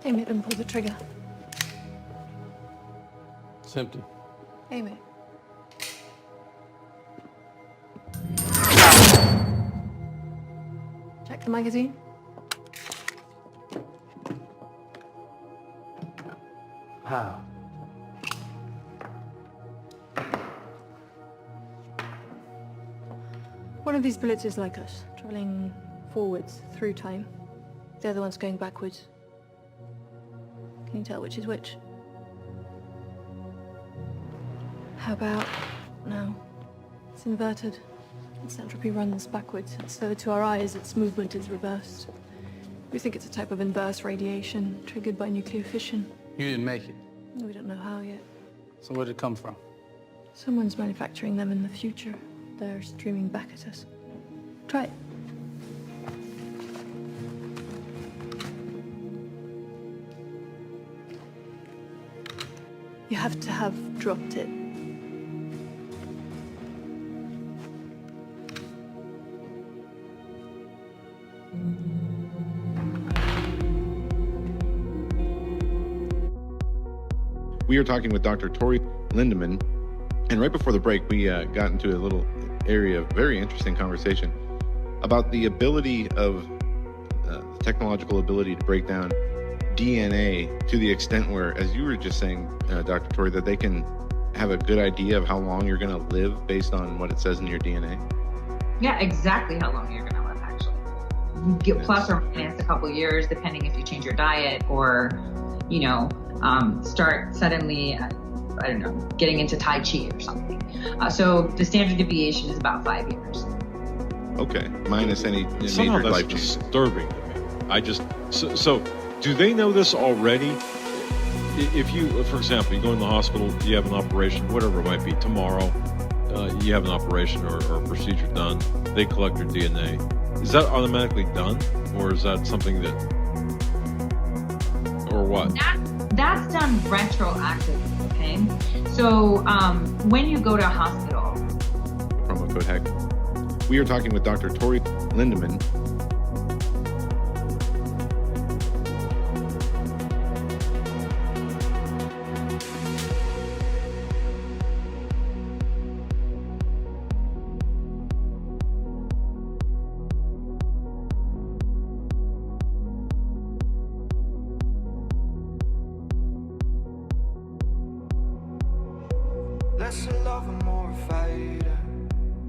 Aim it and pull the trigger. It's empty. Aim it. Check the magazine. How? One of these bullets is like us, traveling forwards through time. The other one's going backwards. Can you tell which is which? How about now? It's inverted. Its entropy runs backwards, so to our eyes, its movement is reversed. We think it's a type of inverse radiation triggered by nuclear fission. You didn't make it. We don't know how yet. So where did it come from? Someone's manufacturing them in the future. They're streaming back at us. Try it. You have to have dropped it. We are talking with Dr. Tori Lindemann, and right before the break, we got into a little area of very interesting conversation about the ability of the technological ability to break down DNA to the extent where, as you were just saying, Dr. Tori, that they can have a good idea of how long you're going to live based on what it says in your DNA. Yeah, exactly how long you're going to live, actually. You get plus or minus a couple years, depending if you change your diet or, start suddenly, I don't know, getting into Tai Chi or something. So the standard deviation is about 5 years. Okay, minus any Somehow major that's life change. disturbing to me. So do they know this already? If you, for example, you go in the hospital, you have an operation, whatever it might be, tomorrow, you have an operation or a procedure done, they collect your DNA. Is that automatically done? Or is that something that, or what? That's done retroactively, okay? So when you go to a hospital. Promo code HECK. We are talking with Dr. Tori Lindemann. Less a lover, more a fighter,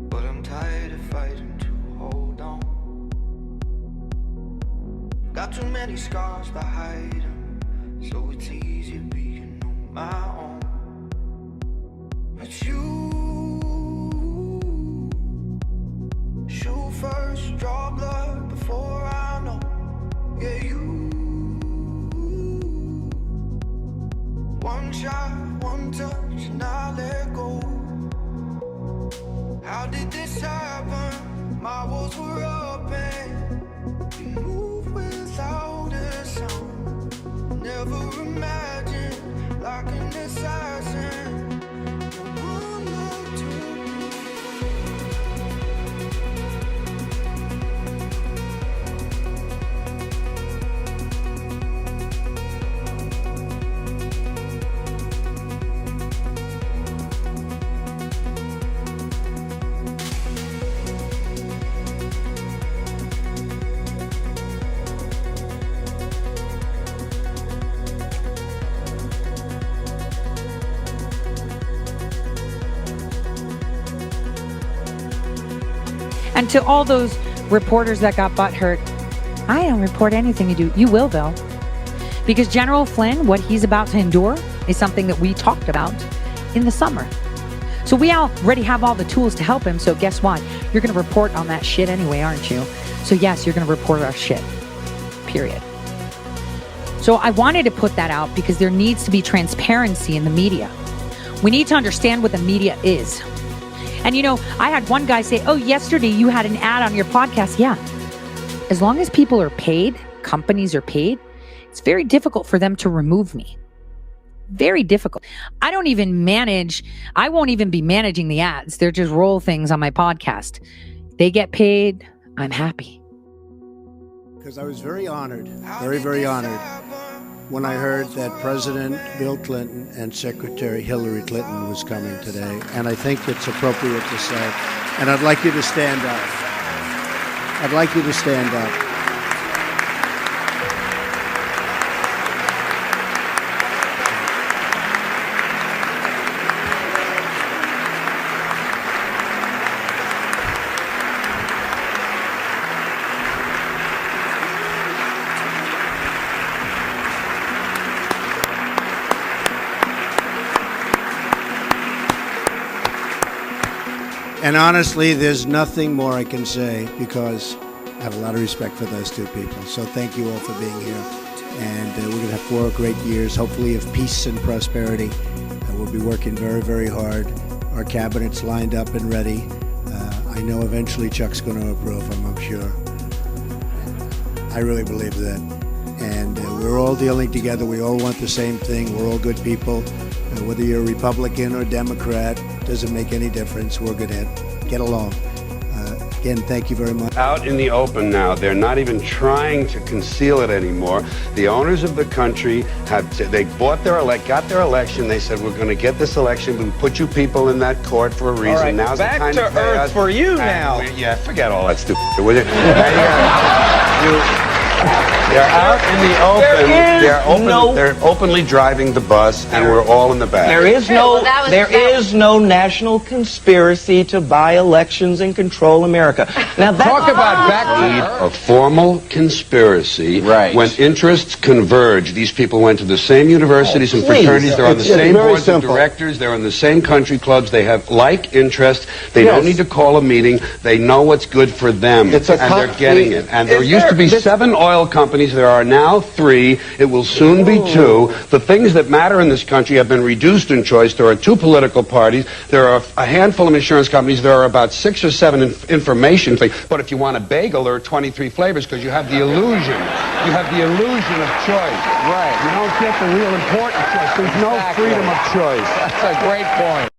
but I'm tired of fighting to hold on. Got too many scars to hide them, so it's easier being on my own. But you shoot first, draw blood before I know. Yeah, you one shot, one touch, and I let go. How did this happen? My walls were up and you moved without a sound. Never imagined like an assassin. No one loved to And to all those reporters that got butthurt, I don't report anything you do. You will, though. Because General Flynn, what he's about to endure is something that we talked about in the summer. So we already have all the tools to help him. So guess what? You're going to report on that shit anyway, aren't you? So yes, you're going to report our shit. Period. So I wanted to put that out because there needs to be transparency in the media. We need to understand what the media is. And I had one guy say, oh, yesterday you had an ad on your podcast. Yeah. As long as people are paid, companies are paid, it's very difficult for them to remove me. Very difficult. I won't even be managing the ads. They're just roll things on my podcast. They get paid. I'm happy. because I was very honored, very honored, when I heard that President Bill Clinton and Secretary Hillary Clinton was coming today. And I think it's appropriate to say, and I'd like you to stand up. I'd like you to stand up. And honestly, there's nothing more I can say because I have a lot of respect for those two people. So thank you all for being here. And we're going to have 4 great years, hopefully of peace and prosperity. We'll be working very, very hard. Our cabinet's lined up and ready. I know eventually Chuck's going to approve them, I'm sure. I really believe that. And we're all dealing together. We all want the same thing. We're all good people. Whether you're a Republican or Democrat, doesn't make any difference. We're going to get along. Again, thank you very much. Out in the open now. They're not even trying to conceal it anymore. The owners of the country they got their election. They said, we're going to get this election. We put you people in that court for a reason. All right, now's back the time to to pay earth us. for you now. Yeah, forget all that stupid. Will you? They're out in the open. They're openly driving the bus, and we're all in the back. There is no national conspiracy to buy elections and control America. Now talk about back A formal conspiracy. Right. When interests converge, these people went to the same universities and fraternities. They're on the same boards of directors. They're in the same country clubs. They have like interests. They don't need to call a meeting. They know what's good for them, and they're getting it. And there used to be 7 oil companies. There are now 3. It will soon be 2. The things that matter in this country have been reduced in choice. There are 2 political parties. There are a handful of insurance companies. There are about 6 or 7 information things. But if you want a bagel, there are 23 flavors because you have the illusion. You have the illusion of choice. Right. You don't get the real important choice. There's no freedom of choice. That's a great point.